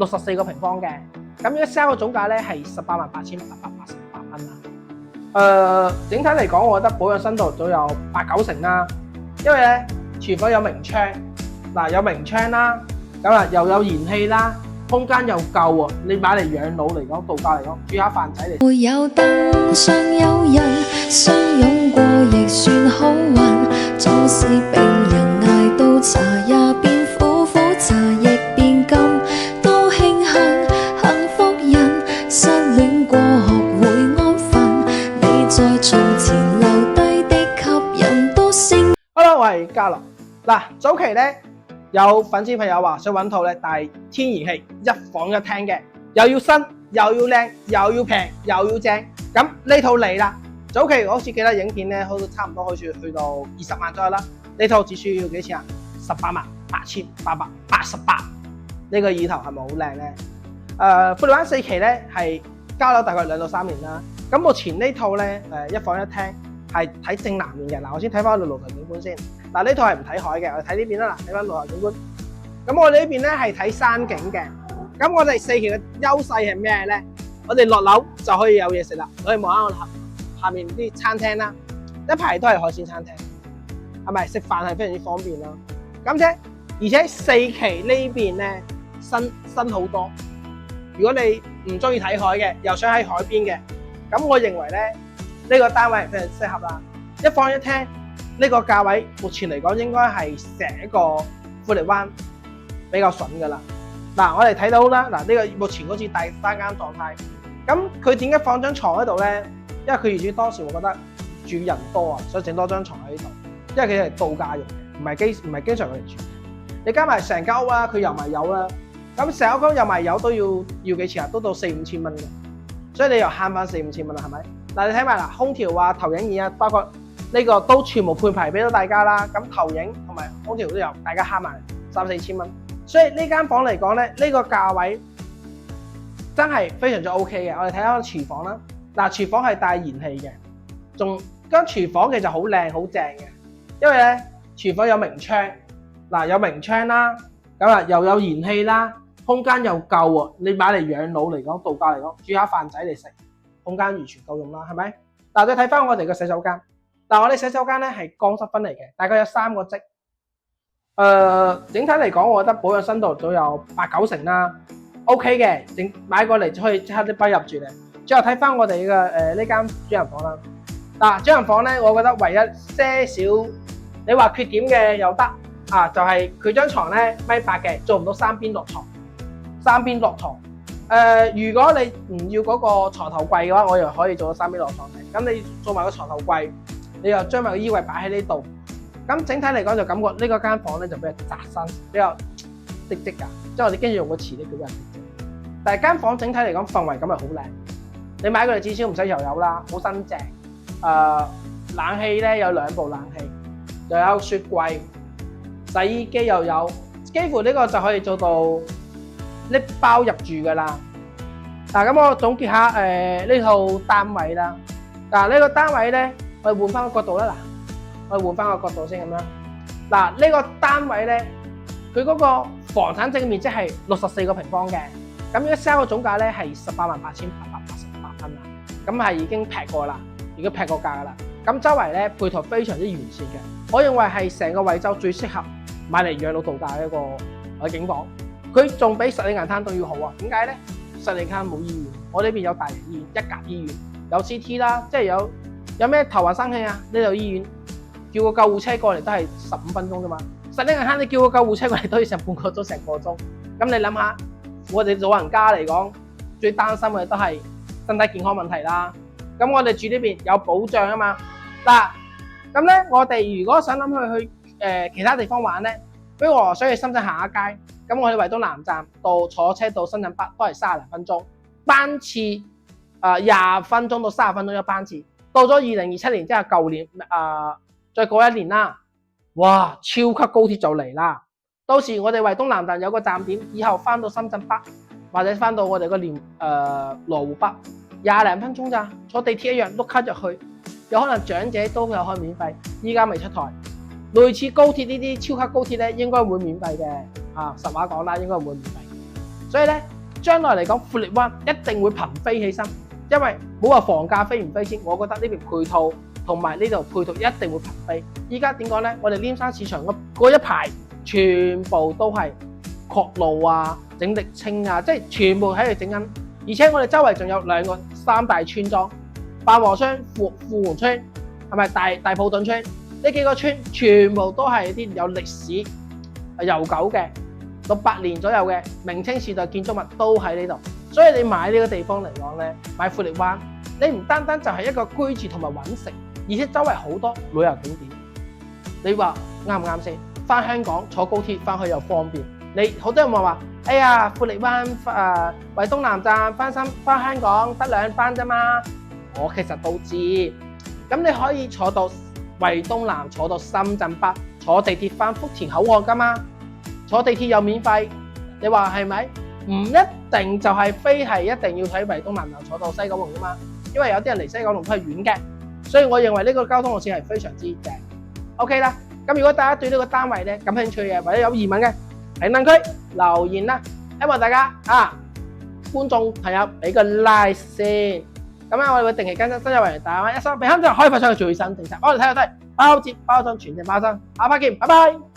64個平方嘅，咁而家 sell 個總價咧係188888蚊啦。整體嚟講，我覺得保養深度都有8-9成啦，因為咧廚房有明窗，有明窗啦，咁啊又有燃氣啦，空間又夠喎，你買嚟養老嚟講，度假嚟講，煮下飯仔嚟。沒有燈，尚有人相擁過，亦算好運。總是被人捱到茶也變苦，苦茶亦變甘，都慶幸幸福人失戀過學會安分。你在從前留低的吸引都升。Hello， 我係嘉樂。早期咧有粉絲朋友話想揾套咧大天然氣1房1廳嘅，又要新又要靚又要平又要正，咁呢套嚟啦。早期我好似記得影片咧，好似差唔多好似去到20萬左右啦。呢套只需要幾錢啊？188888，呢個意頭係咪好靚咧？富力灣4期咧係交樓大概2到3年啦。咁目前呢套咧1房1廳係睇正南面嘅。我先睇翻個露台景觀先。呢套係唔睇海嘅，我哋睇呢邊啦。睇翻露台景觀。咁我哋呢邊咧係睇山景嘅。咁我哋4期嘅優勢係咩咧？我哋落樓就可以有嘢食啦。可以望下我下面啲餐廳啦，一排都係海鮮餐廳，係咪食飯係非常之方便啦？咁啫，而且4期呢邊咧新好多。如果你唔中意睇海嘅，又想喺海邊嘅，咁我認為咧呢個單位係非常適合啦。1房1廳呢個價位，目前嚟講應該係成一個富力灣比較筍噶啦。我哋睇到啦，呢個目前好似第3間狀態。咁佢點解放張床喺度咧？因為佢業主當時我覺得住人多啊，所以整多張床喺度。因為佢係度假用嘅，唔係經常佢哋住。你加埋成間屋啦，佢油埋油啦，咁成間屋油埋油都要幾錢啊？都到4-5千蚊嘅，所以你又慳翻4-5千蚊啦，係咪？你睇埋啦，空調啊、投影儀啊，包括呢個都全部配排俾到大家啦。咁投影同埋空調都有，大家慳埋3-4千蚊。所以呢間房嚟講咧，呢個價位真係非常之 OK 嘅。我哋睇下個廚房啦。廚房係帶燃氣嘅，仲間廚房其實好靚好正嘅，因為咧廚房有明窗，有明窗啦，咁啊又有燃氣啦，空間又夠喎。你買嚟養老嚟講，度假嚟講，煮下飯仔嚟食，空間完全夠用啦，係咪？再睇翻我哋嘅洗手間，我哋洗手間咧係乾濕分離嘅，大概有3個積。整體嚟講，我覺得保養深度都有8-9成啦 ，OK 嘅，買過嚟就可以即刻啲包入住嚟。最後睇翻我哋嘅呢間主人房啦。主人房咧，我覺得唯一些少你話缺點嘅又得就係佢張床咧1.8嘅，做唔到3邊落床。如果你唔要嗰個床頭櫃嘅話，我又可以做到3邊落床嘅。咁你做埋個床頭櫃，你又將埋個衣櫃擺喺呢度。咁整體嚟講就感覺呢個間房咧就比較窄身，比較滴㗎，即係我哋跟住用個詞咧叫比較滴滴。但係間房整體嚟講氛圍感係好靚。你買過嚟至少唔使油油啦，好新淨。冷氣咧有2部冷氣，又有雪櫃，洗衣機又有，幾乎呢個就可以做到拎包入住噶啦。咁我總結下呢套單位啦。呢個單位咧，我哋換翻個角度啦。我哋換翻個角度先咁樣。呢個單位咧，佢嗰個房產證面積係64個平方嘅。咁而家 sell 個總價咧係188888蚊啦，咁係已經劈過啦，已經劈過價噶啦。咁周圍咧配套非常之完善嘅，我認為係成個惠州最適合買嚟養老度假嘅一個景房。佢仲比實理硬灘都要好啊！點解咧？實理硬灘冇醫院，我呢邊有大型醫院，1格醫院，有 CT 啦，即係有咩頭暈生氣啊？呢度醫院叫個救護車過嚟都係15分鐘啫嘛。實理硬灘你叫個救護車過嚟都要成半個鐘成個鐘。咁你諗下，我哋老人家嚟講，最擔心嘅都係身體健康問題啦。咁我哋住呢邊有保障啊嘛。咁咧我哋如果想諗去其他地方玩咧，比如我想去深圳行下街，咁我哋惠東南站坐車到深圳北都係30零分鐘，班次20分鐘到30分鐘一班次。到咗2027年之後，舊年再過1年啦，哇！超級高鐵就嚟啦。到時我哋惠東南站有個站點，以後翻到深圳北或者翻到我哋個羅湖北20零分鐘咋，坐地鐵一樣碌卡入去，有可能長者都有開免費，依家未出台。類似高鐵呢啲超級高鐵咧，應該會免費嘅，實話講啦，應該會免費。所以咧將來嚟講，富力灣一定會頻飛起身，因為冇話房價飛唔飛先，我覺得呢邊配套同埋呢度配套一定會頻飛。依家點講呢？我哋稔山市場嗰一排全部都係擴路啊、整瀝青啊，即係全部喺度整緊。而且我哋周圍仲有3大村莊，百和村、富源村，係咪大埔墩村？呢幾個村全部都係啲有歷史、悠久嘅600年左右嘅明清時代建築物都喺呢度。所以你買呢個地方嚟講咧，買富力灣，你唔單單就係一個居住同埋揾食，而且周圍好多旅遊景點。你話啱唔啱先？翻香港坐高鐵翻去又方便。你好多人話，哎呀，富力灣惠東南站翻香港得2班啫嘛。我其實都知。咁你可以坐到惠東南，坐到深圳北，坐地鐵翻福田口岸噶嘛。坐地鐵又免費，你話係咪？唔一定就係非係一定要喺惠東南站坐到西九龍噶嘛。因為有啲人嚟西九龍都係遠嘅，所以我認為呢個交通路線係非常之正。OK 啦，咁如果大家對呢個單位咧感興趣嘅，或者有疑問嘅，評論區留言啦，希望大家觀眾朋友俾個 like 先。咁我哋會定期更新新入為大家一生備刊之後可以發出去最新政策。我哋睇包接包裝全程包身，下拍見，拜拜。